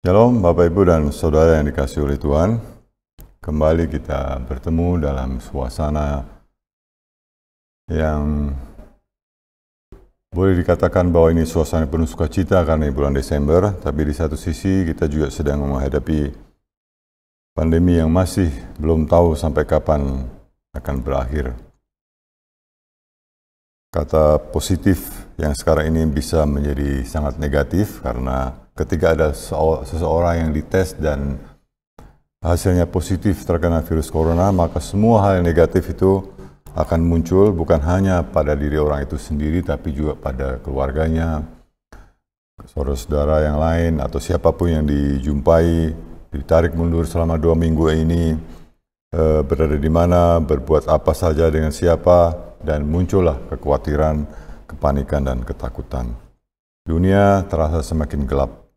Shalom Bapak Ibu dan Saudara yang dikasihi oleh Tuhan. Kembali kita bertemu dalam suasana yang boleh dikatakan bahwa ini suasana penuh sukacita karena bulan Desember, tapi di satu sisi kita juga sedang menghadapi pandemi yang masih belum tahu sampai kapan akan berakhir. Kata positif yang sekarang ini bisa menjadi sangat negatif karena ketika ada seseorang yang dites dan hasilnya positif terkena virus corona, maka semua hal yang negatif itu akan muncul bukan hanya pada diri orang itu sendiri, tapi juga pada keluarganya, saudara-saudara yang lain, atau siapapun yang dijumpai, ditarik mundur selama 2 minggu ini, berada di mana, berbuat apa saja dengan siapa, dan muncullah kekhawatiran, kepanikan, dan ketakutan. Dunia terasa semakin gelap.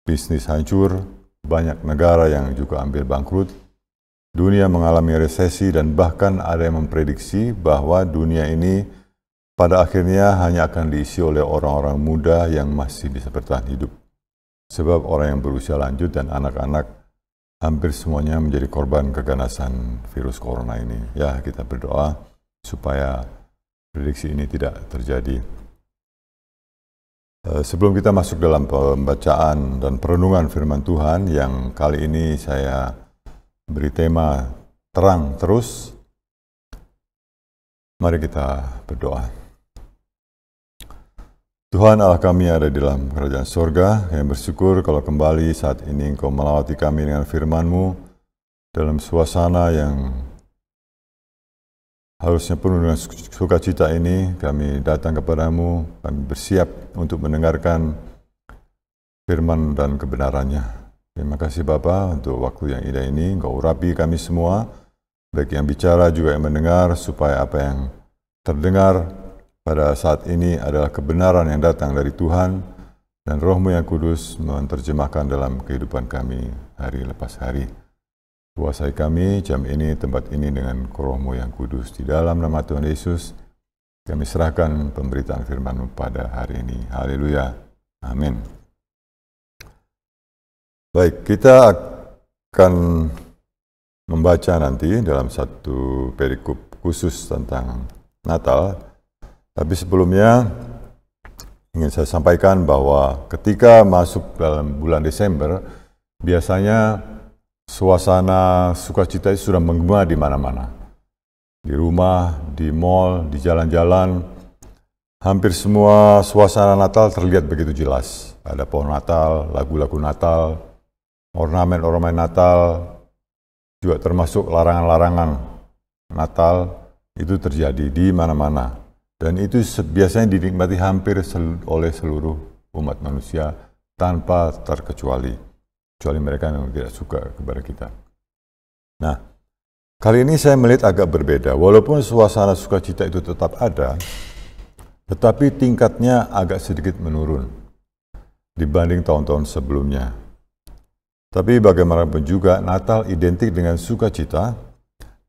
Bisnis hancur, banyak negara yang juga ambil bangkrut, dunia mengalami resesi, dan bahkan ada yang memprediksi bahwa dunia ini pada akhirnya hanya akan diisi oleh orang-orang muda yang masih bisa bertahan hidup. Sebab orang yang berusia lanjut dan anak-anak hampir semuanya menjadi korban keganasan virus corona ini. Ya, kita berdoa supaya prediksi ini tidak terjadi. Sebelum kita masuk dalam pembacaan dan perenungan firman Tuhan yang kali ini saya beri tema terang terus, mari kita berdoa. Tuhan Allah kami ada di dalam kerajaan sorga, kami bersyukur kalau kembali saat ini Engkau melawati kami dengan firman-Mu dalam suasana yang harusnya penuh dengan sukacita ini. Kami datang kepadamu, kami bersiap untuk mendengarkan firman dan kebenarannya. Terima kasih Bapa untuk waktu yang indah ini. Engkau urapi kami semua, baik yang bicara juga yang mendengar, supaya apa yang terdengar pada saat ini adalah kebenaran yang datang dari Tuhan, dan Roh-Mu yang kudus menerjemahkan dalam kehidupan kami hari lepas hari. Kuasai kami jam ini, tempat ini dengan Roh-Mu yang kudus. Di dalam nama Tuhan Yesus, kami serahkan pemberitaan firman-Mu pada hari ini. Haleluya. Amin. Baik, kita akan membaca nanti dalam satu perikop khusus tentang Natal. Tapi sebelumnya, ingin saya sampaikan bahwa ketika masuk dalam bulan Desember, biasanya suasana sukacita itu sudah menggema di mana-mana. Di rumah, di mal, di jalan-jalan, hampir semua suasana Natal terlihat begitu jelas. Ada pohon Natal, lagu-lagu Natal, ornamen-ornamen Natal, juga termasuk larangan-larangan Natal, itu terjadi di mana-mana. Dan itu biasanya dinikmati hampir oleh seluruh umat manusia tanpa terkecuali. Kecuali mereka memang tidak suka kepada kita. Nah, kali ini saya melihat agak berbeda. Walaupun suasana sukacita itu tetap ada, tetapi tingkatnya agak sedikit menurun dibanding tahun-tahun sebelumnya. Tapi bagaimanapun juga, Natal identik dengan sukacita,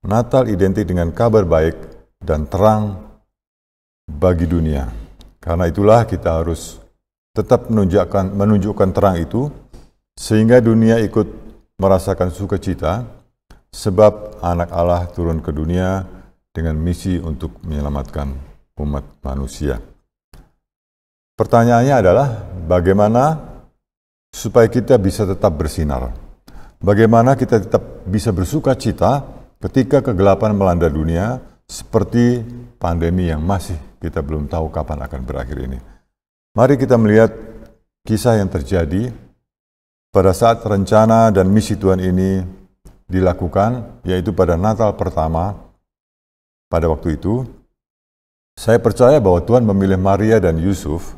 Natal identik dengan kabar baik dan terang bagi dunia. Karena itulah kita harus tetap menunjukkan terang itu, sehingga dunia ikut merasakan sukacita, sebab anak Allah turun ke dunia dengan misi untuk menyelamatkan umat manusia. Pertanyaannya adalah, bagaimana supaya kita bisa tetap bersinar? Bagaimana kita tetap bisa bersukacita ketika kegelapan melanda dunia, seperti pandemi yang masih kita belum tahu kapan akan berakhir ini? Mari kita melihat kisah yang terjadi pada saat rencana dan misi Tuhan ini dilakukan, yaitu pada Natal pertama. Pada waktu itu, saya percaya bahwa Tuhan memilih Maria dan Yusuf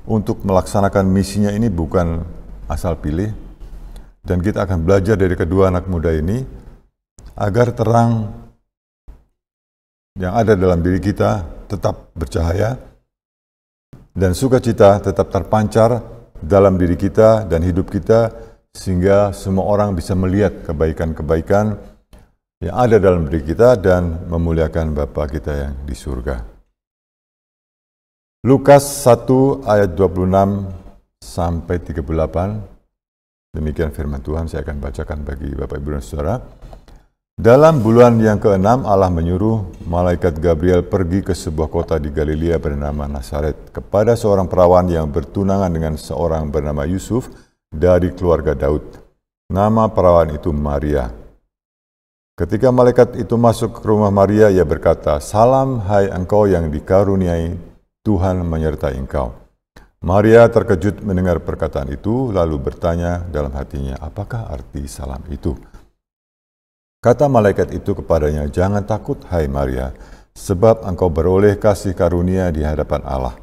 untuk melaksanakan misinya ini bukan asal pilih, dan kita akan belajar dari kedua anak muda ini agar terang yang ada dalam diri kita tetap bercahaya dan sukacita tetap terpancar dalam diri kita dan hidup kita, sehingga semua orang bisa melihat kebaikan-kebaikan yang ada dalam diri kita dan memuliakan Bapa kita yang di surga. Lukas 1 ayat 26 sampai 38 Demikian firman Tuhan, saya akan bacakan bagi Bapak Ibu dan Saudara. Dalam bulan yang ke-6, Allah menyuruh malaikat Gabriel pergi ke sebuah kota di Galilea bernama Nazaret kepada seorang perawan yang bertunangan dengan seorang bernama Yusuf dari keluarga Daud. Nama perawan itu Maria. Ketika malaikat itu masuk ke rumah Maria, ia berkata, "Salam, hai engkau yang dikaruniai, Tuhan menyertai engkau." Maria terkejut mendengar perkataan itu, lalu bertanya dalam hatinya, "Apakah arti salam itu?" Kata malaikat itu kepadanya, "Jangan takut, hai Maria, sebab engkau beroleh kasih karunia di hadapan Allah.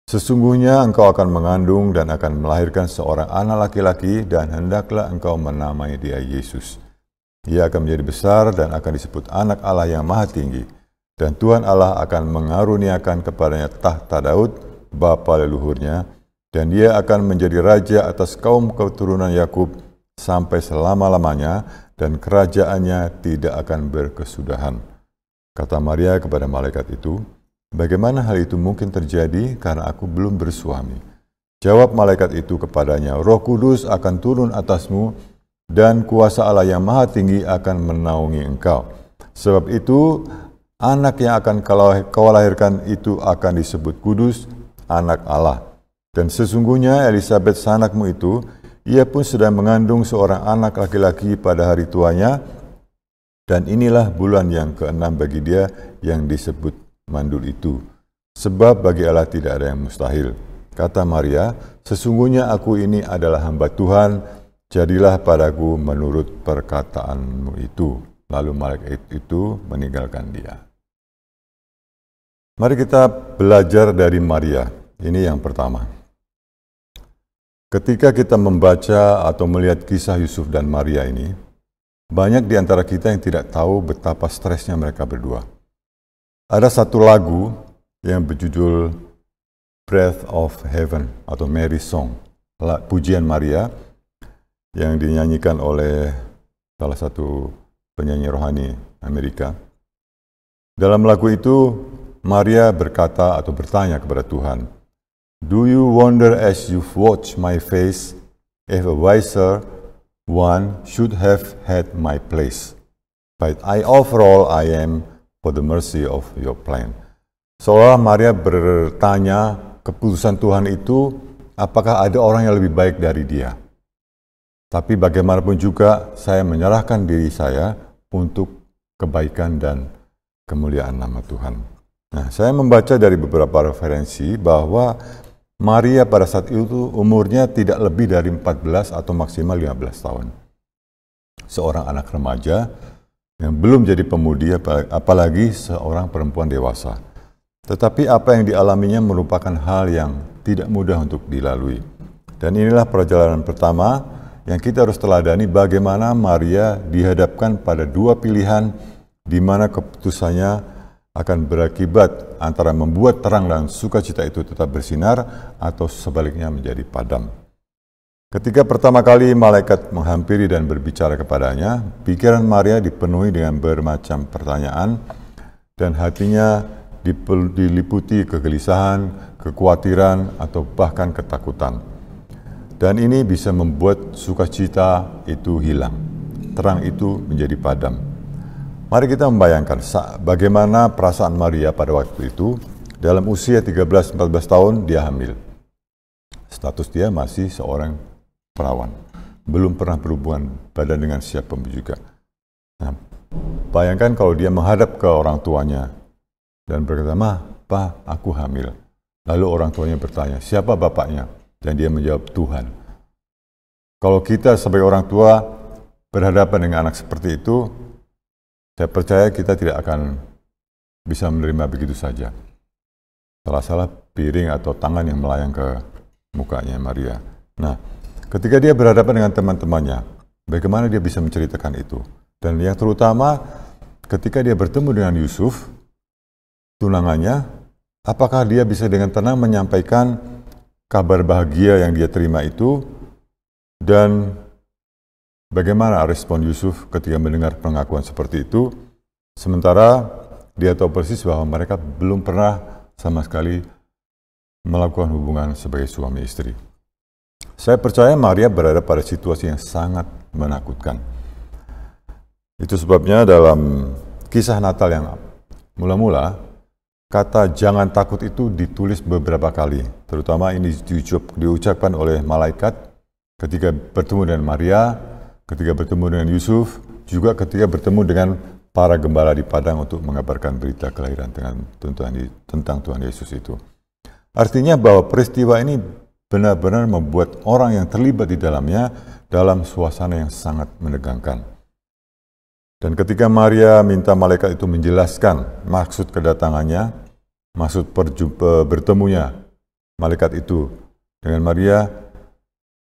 Sesungguhnya engkau akan mengandung dan akan melahirkan seorang anak laki-laki, dan hendaklah engkau menamai dia Yesus. Ia akan menjadi besar dan akan disebut Anak Allah yang Maha Tinggi, dan Tuhan Allah akan mengaruniakan kepadanya tahta Daud, bapa leluhurnya, dan dia akan menjadi raja atas kaum keturunan Yakub sampai selama-lamanya, dan kerajaannya tidak akan berkesudahan." Kata Maria kepada malaikat itu, "Bagaimana hal itu mungkin terjadi karena aku belum bersuami?" Jawab malaikat itu kepadanya, "Roh Kudus akan turun atasmu, dan kuasa Allah yang Maha Tinggi akan menaungi engkau. Sebab itu, anak yang akan kau lahirkan itu akan disebut kudus, Anak Allah. Dan sesungguhnya Elisabet sanakmu itu, ia pun sedang mengandung seorang anak laki-laki pada hari tuanya, dan inilah bulan yang ke-6 bagi dia yang disebut mandul itu. Sebab bagi Allah tidak ada yang mustahil." Kata Maria, "Sesungguhnya aku ini adalah hamba Tuhan, jadilah padaku menurut perkataanmu itu." Lalu malaikat itu meninggalkan dia. Mari kita belajar dari Maria. Ini yang pertama. Ketika kita membaca atau melihat kisah Yusuf dan Maria ini, banyak di antara kita yang tidak tahu betapa stresnya mereka berdua. Ada satu lagu yang berjudul Breath of Heaven atau Mary's Song, pujian Maria, yang dinyanyikan oleh salah satu penyanyi rohani Amerika. Dalam lagu itu, Maria berkata atau bertanya kepada Tuhan, "Do you wonder as you watch my face, if a wiser one should have had my place? But I offer all I am for the mercy of your plan." Seolah Maria bertanya, keputusan Tuhan itu, apakah ada orang yang lebih baik dari dia? Tapi bagaimanapun juga, saya menyerahkan diri saya untuk kebaikan dan kemuliaan nama Tuhan. Nah, saya membaca dari beberapa referensi bahwa Maria pada saat itu umurnya tidak lebih dari 14 atau maksimal 15 tahun. Seorang anak remaja yang belum jadi pemudi, apalagi seorang perempuan dewasa. Tetapi apa yang dialaminya merupakan hal yang tidak mudah untuk dilalui. Dan inilah perjalanan pertama yang kita harus teladani, bagaimana Maria dihadapkan pada dua pilihan di mana keputusannya akan berakibat antara membuat terang dan sukacita itu tetap bersinar atau sebaliknya menjadi padam. Ketika pertama kali malaikat menghampiri dan berbicara kepadanya, pikiran Maria dipenuhi dengan bermacam pertanyaan dan hatinya diliputi kegelisahan, kekhawatiran, atau bahkan ketakutan. Dan ini bisa membuat sukacita itu hilang, terang itu menjadi padam. Mari kita membayangkan bagaimana perasaan Maria pada waktu itu. Dalam usia 13-14 tahun dia hamil. Status dia masih seorang perawan. Belum pernah berhubungan badan dengan siapapun juga. Nah, bayangkan kalau dia menghadap ke orang tuanya dan berkata, "Ma, Pa, aku hamil." Lalu orang tuanya bertanya, "Siapa bapaknya?" Dan dia menjawab, "Tuhan." Kalau kita sebagai orang tua berhadapan dengan anak seperti itu, saya percaya kita tidak akan bisa menerima begitu saja. Salah-salah piring atau tangan yang melayang ke mukanya Maria. Nah, ketika dia berhadapan dengan teman-temannya, bagaimana dia bisa menceritakan itu? Dan yang terutama, ketika dia bertemu dengan Yusuf, tunangannya, apakah dia bisa dengan tenang menyampaikan kabar bahagia yang dia terima itu? Dan bagaimana respon Yusuf ketika mendengar pengakuan seperti itu? Sementara dia tahu persis bahwa mereka belum pernah sama sekali melakukan hubungan sebagai suami istri. Saya percaya Maria berada pada situasi yang sangat menakutkan. Itu sebabnya dalam kisah Natal yang mula-mula, kata jangan takut itu ditulis beberapa kali. Terutama ini diucapkan oleh malaikat ketika bertemu dengan Maria, ketika bertemu dengan Yusuf, juga ketika bertemu dengan para gembala di padang untuk mengabarkan berita kelahiran tentang Tuhan Yesus itu. Artinya bahwa peristiwa ini benar-benar membuat orang yang terlibat di dalamnya dalam suasana yang sangat menegangkan. Dan ketika Maria minta malaikat itu menjelaskan maksud kedatangannya, maksud bertemunya malaikat itu dengan Maria,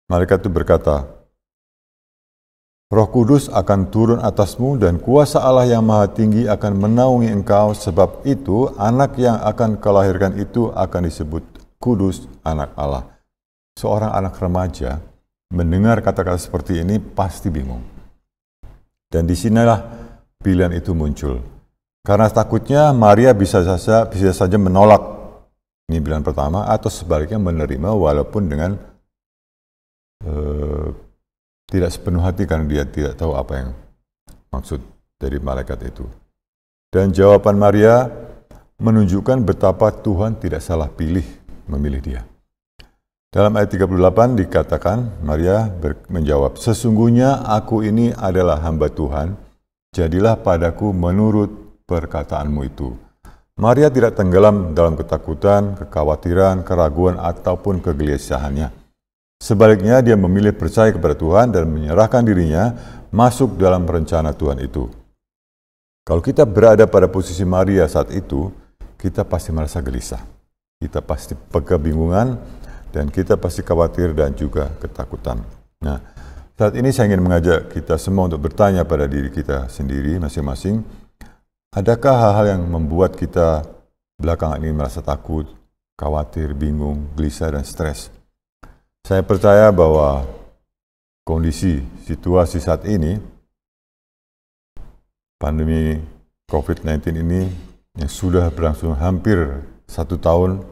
malaikat itu berkata, Roh Kudus akan turun atasmu dan kuasa Allah yang Maha Tinggi akan menaungi engkau, sebab itu anak yang akan kau lahirkan itu akan disebut Kudus, anak Allah. Seorang anak remaja mendengar kata-kata seperti ini pasti bingung. Dan disinilah pilihan itu muncul. Karena takutnya Maria bisa saja menolak, ini pilihan pertama, atau sebaliknya menerima walaupun dengan tidak sepenuh hati karena dia tidak tahu apa yang maksud dari malaikat itu. Dan jawaban Maria menunjukkan betapa Tuhan tidak salah memilih dia. Dalam ayat 38 dikatakan, Maria menjawab, sesungguhnya aku ini adalah hamba Tuhan, jadilah padaku menurut perkataanmu itu. Maria tidak tenggelam dalam ketakutan, kekhawatiran, keraguan, ataupun kegelisahannya. Sebaliknya, dia memilih percaya kepada Tuhan dan menyerahkan dirinya masuk dalam rencana Tuhan itu. Kalau kita berada pada posisi Maria saat itu, kita pasti merasa gelisah. Kita pasti kebingungan, dan kita pasti khawatir dan juga ketakutan. Nah, saat ini saya ingin mengajak kita semua untuk bertanya pada diri kita sendiri masing-masing, adakah hal-hal yang membuat kita belakangan ini merasa takut, khawatir, bingung, gelisah, dan stres? Saya percaya bahwa situasi saat ini, pandemi COVID-19 ini yang sudah berlangsung hampir 1 tahun,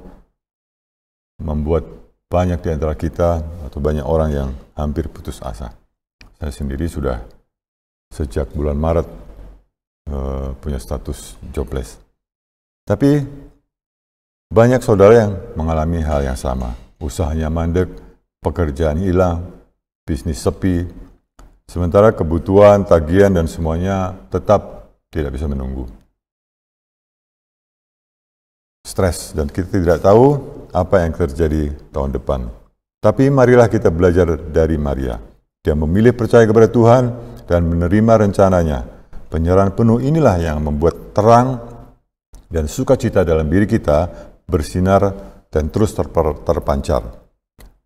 membuat banyak di antara kita atau banyak orang yang hampir putus asa. Saya sendiri sudah sejak bulan Maret punya status jobless. Tapi banyak saudara yang mengalami hal yang sama. Usahanya mandek, pekerjaan hilang, bisnis sepi, sementara kebutuhan, tagihan, dan semuanya tetap tidak bisa menunggu. Stres, dan kita tidak tahu apa yang terjadi tahun depan. Tapi marilah kita belajar dari Maria. Dia memilih percaya kepada Tuhan dan menerima rencananya. Penyerahan penuh inilah yang membuat terang dan sukacita dalam diri kita bersinar dan terus terpancar.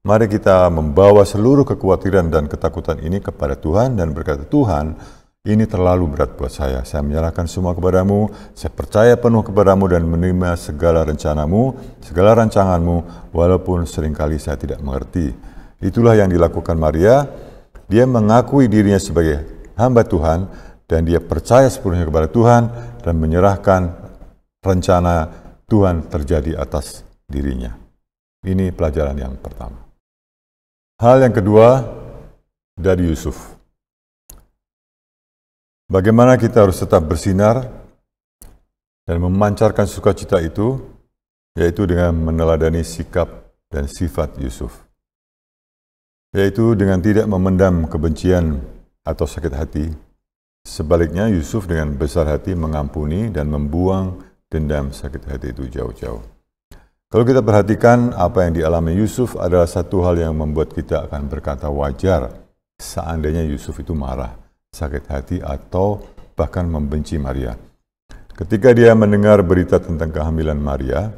Mari kita membawa seluruh kekhawatiran dan ketakutan ini kepada Tuhan dan berkata, Tuhan, ini terlalu berat buat saya. Saya menyerahkan semua kepadamu, saya percaya penuh kepadamu dan menerima segala rencanamu, segala rancanganmu, walaupun seringkali saya tidak mengerti. Itulah yang dilakukan Maria. Dia mengakui dirinya sebagai hamba Tuhan, dan dia percaya sepenuhnya kepada Tuhan, dan menyerahkan rencana Tuhan terjadi atas dirinya. Ini pelajaran yang pertama. Hal yang kedua dari Yusuf. Bagaimana kita harus tetap bersinar dan memancarkan sukacita itu, yaitu dengan meneladani sikap dan sifat Yusuf. Yaitu dengan tidak memendam kebencian atau sakit hati. Sebaliknya, Yusuf dengan besar hati mengampuni dan membuang dendam sakit hati itu jauh-jauh. Kalau kita perhatikan, apa yang dialami Yusuf adalah satu hal yang membuat kita akan berkata wajar seandainya Yusuf itu marah, sakit hati, atau bahkan membenci Maria. Ketika dia mendengar berita tentang kehamilan Maria,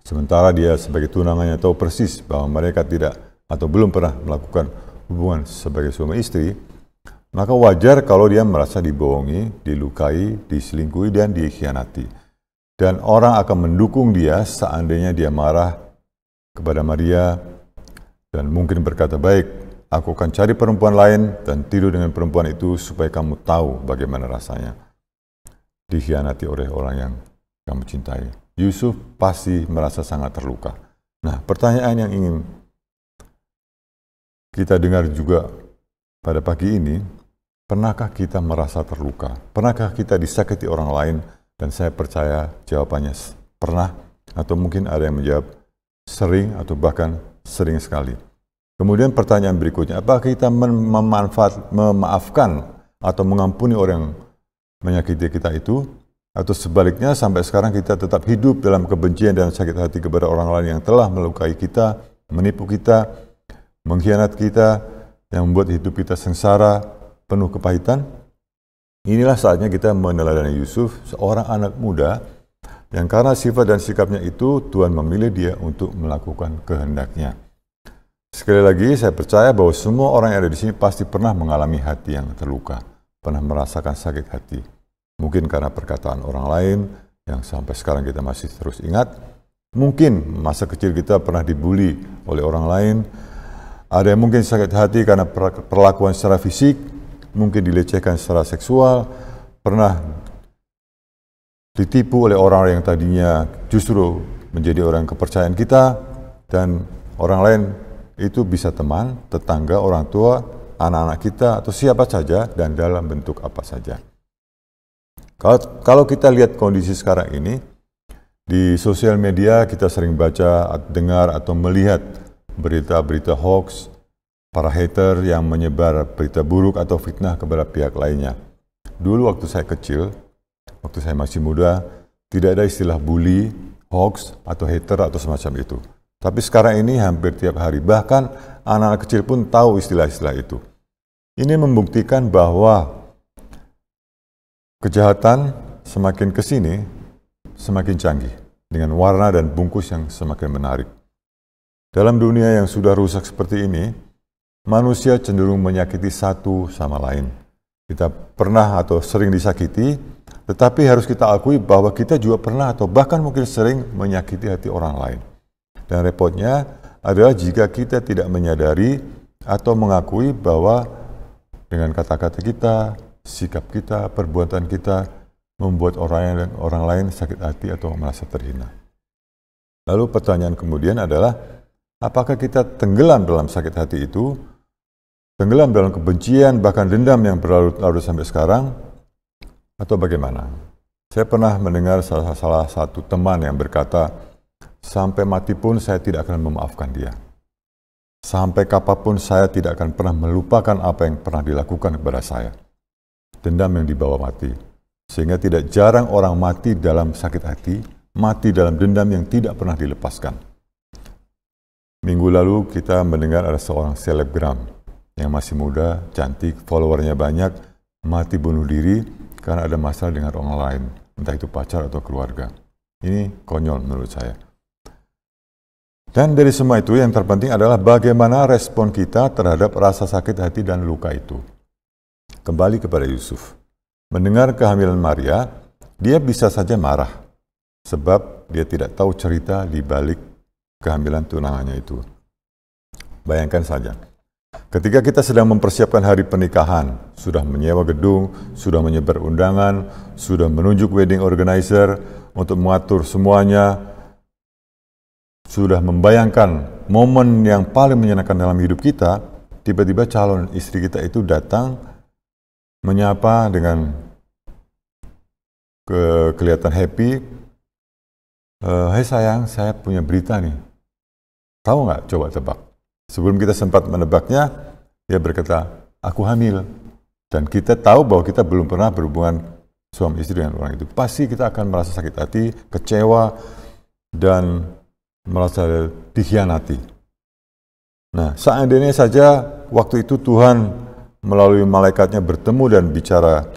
sementara dia sebagai tunangannya tahu persis bahwa mereka tidak atau belum pernah melakukan hubungan sebagai suami istri, maka wajar kalau dia merasa dibohongi, dilukai, diselingkuhi, dan dikhianati. Dan orang akan mendukung dia seandainya dia marah kepada Maria dan mungkin berkata, baik, aku akan cari perempuan lain dan tidur dengan perempuan itu supaya kamu tahu bagaimana rasanya dikhianati oleh orang yang kamu cintai. Yusuf pasti merasa sangat terluka. Nah, pertanyaan yang ingin kita dengar juga pada pagi ini, pernahkah kita merasa terluka? Pernahkah kita disakiti orang lain? Dan saya percaya jawabannya pernah, atau mungkin ada yang menjawab sering atau bahkan sering sekali. Kemudian pertanyaan berikutnya, apakah kita memaafkan atau mengampuni orang yang menyakiti kita itu? Atau sebaliknya sampai sekarang kita tetap hidup dalam kebencian dan sakit hati kepada orang lain yang telah melukai kita, menipu kita, mengkhianat kita, yang membuat hidup kita sengsara, penuh kepahitan? Inilah saatnya kita meneladani Yusuf, seorang anak muda yang karena sifat dan sikapnya itu Tuhan memilih dia untuk melakukan kehendaknya. Sekali lagi saya percaya bahwa semua orang yang ada di sini pasti pernah mengalami hati yang terluka, pernah merasakan sakit hati. Mungkin karena perkataan orang lain yang sampai sekarang kita masih terus ingat. Mungkin masa kecil kita pernah dibully oleh orang lain. Ada yang mungkin sakit hati karena perlakuan secara fisik, mungkin dilecehkan secara seksual, pernah ditipu oleh orang yang tadinya justru menjadi orang kepercayaan kita, dan orang lain itu bisa teman, tetangga, orang tua, anak-anak kita, atau siapa saja, dan dalam bentuk apa saja. Kalau kita lihat kondisi sekarang ini, di sosial media kita sering baca, dengar, atau melihat berita-berita hoax, para hater yang menyebar berita buruk atau fitnah kepada pihak lainnya. Dulu waktu saya kecil, waktu saya masih muda, tidak ada istilah bully, hoax, atau hater, atau semacam itu. Tapi sekarang ini hampir tiap hari, bahkan anak-anak kecil pun tahu istilah-istilah itu. Ini membuktikan bahwa kejahatan semakin ke sini, semakin canggih, dengan warna dan bungkus yang semakin menarik. Dalam dunia yang sudah rusak seperti ini, manusia cenderung menyakiti satu sama lain. Kita pernah atau sering disakiti, tetapi harus kita akui bahwa kita juga pernah atau bahkan mungkin sering menyakiti hati orang lain. Dan repotnya adalah jika kita tidak menyadari atau mengakui bahwa dengan kata-kata kita, sikap kita, perbuatan kita membuat orang lain sakit hati atau merasa terhina. Lalu pertanyaan kemudian adalah, apakah kita tenggelam dalam sakit hati itu, tenggelam dalam kebencian, bahkan dendam yang berlarut-larut sampai sekarang, atau bagaimana? Saya pernah mendengar salah satu teman yang berkata, sampai mati pun saya tidak akan memaafkan dia. Sampai kapanpun saya tidak akan pernah melupakan apa yang pernah dilakukan kepada saya. Dendam yang dibawa mati. Sehingga tidak jarang orang mati dalam sakit hati, mati dalam dendam yang tidak pernah dilepaskan. Minggu lalu kita mendengar ada seorang selebgram yang masih muda, cantik, followernya banyak, mati bunuh diri karena ada masalah dengan orang lain, entah itu pacar atau keluarga. Ini konyol menurut saya. Dan dari semua itu yang terpenting adalah bagaimana respon kita terhadap rasa sakit hati dan luka itu. Kembali kepada Yusuf. Mendengar kehamilan Maria, dia bisa saja marah, sebab dia tidak tahu cerita di balik kehamilan tunangannya itu. Bayangkan saja, ketika kita sedang mempersiapkan hari pernikahan, sudah menyewa gedung, sudah menyebar undangan, sudah menunjuk wedding organizer untuk mengatur semuanya, sudah membayangkan momen yang paling menyenangkan dalam hidup kita, tiba-tiba calon istri kita itu datang menyapa dengan kelihatan happy. Hai sayang, saya punya berita nih. Tahu nggak? Coba tebak. Sebelum kita sempat menebaknya, dia berkata, aku hamil. Dan kita tahu bahwa kita belum pernah berhubungan suami istri dengan orang itu. Pasti kita akan merasa sakit hati, kecewa, dan merasa dikhianati. Nah, seandainya saja waktu itu Tuhan melalui malaikatnya bertemu dan bicara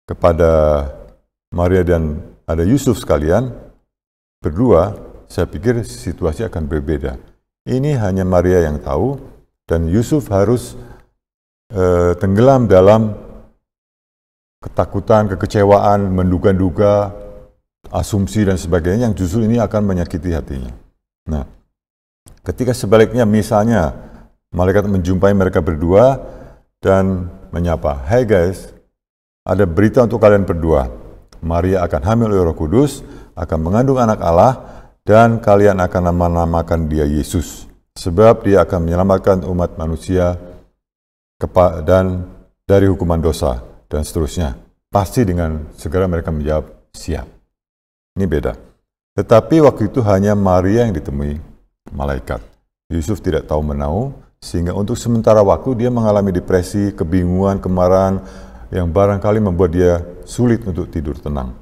kepada Maria dan ada Yusuf sekalian, berdua, saya pikir situasi akan berbeda. Ini hanya Maria yang tahu, dan Yusuf harus tenggelam dalam ketakutan, kekecewaan, menduga-duga, asumsi dan sebagainya yang justru ini akan menyakiti hatinya. Nah, ketika sebaliknya misalnya malaikat menjumpai mereka berdua dan menyapa, "Hey guys, ada berita untuk kalian berdua. Maria akan hamil oleh Roh Kudus, akan mengandung anak Allah, dan kalian akan menamakan dia Yesus. sebab Dia akan menyelamatkan umat manusia dan dari hukuman dosa, dan seterusnya. Pasti dengan segera mereka menjawab, siap. Ini beda. Tetapi waktu itu hanya Maria yang ditemui malaikat. Yusuf tidak tahu menau, sehingga untuk sementara waktu dia mengalami depresi, kebingungan, kemarahan, yang barangkali membuat dia sulit untuk tidur tenang.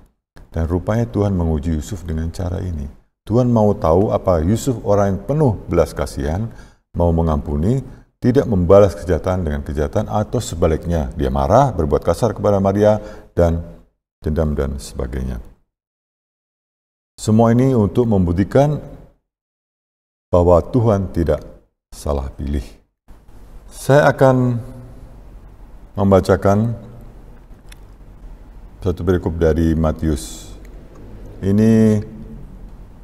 Dan rupanya Tuhan menguji Yusuf dengan cara ini. Tuhan mau tahu apa Yusuf orang yang penuh belas kasihan, mau mengampuni, tidak membalas kejahatan dengan kejahatan, atau sebaliknya, dia marah, berbuat kasar kepada Maria, dan dendam dan sebagainya. Semua ini untuk membuktikan bahwa Tuhan tidak salah pilih. Saya akan membacakan satu perikop dari Matius. Ini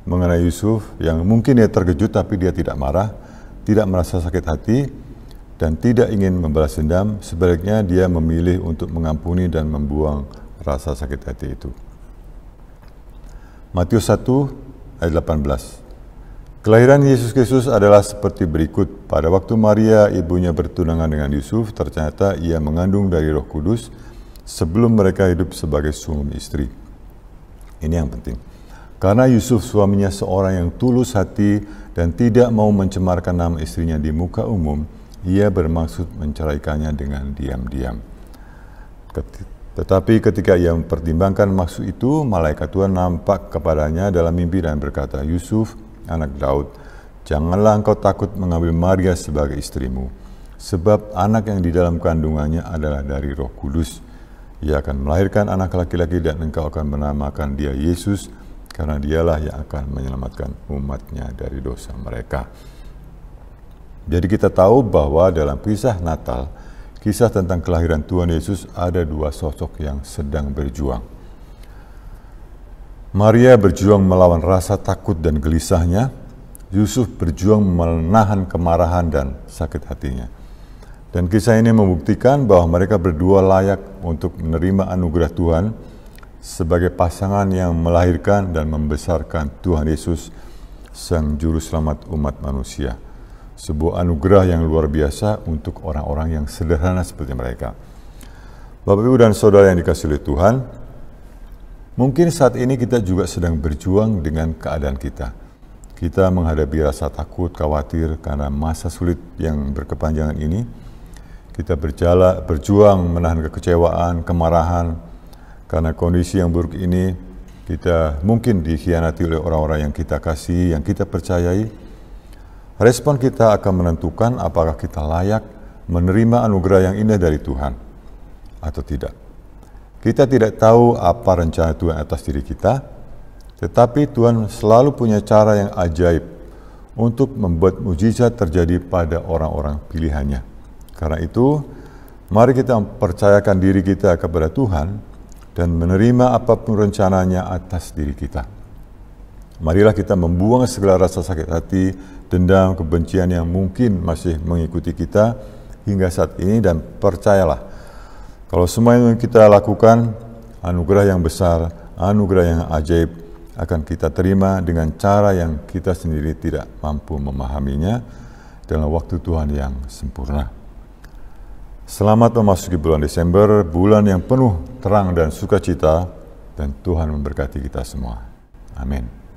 mengenai Yusuf yang mungkin dia terkejut tapi dia tidak marah, tidak merasa sakit hati, dan tidak ingin membalas dendam. Sebaliknya dia memilih untuk mengampuni dan membuang rasa sakit hati itu. Matius 1 ayat 18. Kelahiran Yesus Kristus adalah seperti berikut. Pada waktu Maria ibunya bertunangan dengan Yusuf, ternyata ia mengandung dari Roh Kudus sebelum mereka hidup sebagai suami istri. Ini yang penting. Karena Yusuf suaminya seorang yang tulus hati dan tidak mau mencemarkan nama istrinya di muka umum, ia bermaksud menceraikannya dengan diam-diam. Tetapi ketika ia mempertimbangkan maksud itu, malaikat Tuhan nampak kepadanya dalam mimpi dan berkata, Yusuf, anak Daud, janganlah engkau takut mengambil Maria sebagai istrimu, sebab anak yang di dalam kandungannya adalah dari Roh Kudus. Ia akan melahirkan anak laki-laki dan engkau akan menamakan dia Yesus, karena dialah yang akan menyelamatkan umatnya dari dosa mereka. Jadi kita tahu bahwa dalam kisah Natal, kisah tentang kelahiran Tuhan Yesus, ada dua sosok yang sedang berjuang. Maria berjuang melawan rasa takut dan gelisahnya. Yusuf berjuang menahan kemarahan dan sakit hatinya. Dan kisah ini membuktikan bahwa mereka berdua layak untuk menerima anugerah Tuhan sebagai pasangan yang melahirkan dan membesarkan Tuhan Yesus, Sang Juru Selamat umat manusia. Sebuah anugerah yang luar biasa untuk orang-orang yang sederhana seperti mereka. Bapak, Ibu, dan Saudara yang dikasihi oleh Tuhan, mungkin saat ini kita juga sedang berjuang dengan keadaan kita. Kita menghadapi rasa takut, khawatir karena masa sulit yang berkepanjangan ini. Kita berjuang menahan kekecewaan, kemarahan, karena kondisi yang buruk ini. Kita mungkin dikhianati oleh orang-orang yang kita kasih, yang kita percayai. Respon kita akan menentukan apakah kita layak menerima anugerah yang indah dari Tuhan atau tidak. Kita tidak tahu apa rencana Tuhan atas diri kita, tetapi Tuhan selalu punya cara yang ajaib untuk membuat mujizat terjadi pada orang-orang pilihannya. Karena itu, mari kita percayakan diri kita kepada Tuhan dan menerima apapun rencananya atas diri kita. Marilah kita membuang segala rasa sakit hati, dendam, kebencian yang mungkin masih mengikuti kita hingga saat ini, dan percayalah, kalau semua yang kita lakukan, anugerah yang besar, anugerah yang ajaib akan kita terima dengan cara yang kita sendiri tidak mampu memahaminya dalam waktu Tuhan yang sempurna. Selamat memasuki bulan Desember, bulan yang penuh terang dan sukacita, dan Tuhan memberkati kita semua. Amin.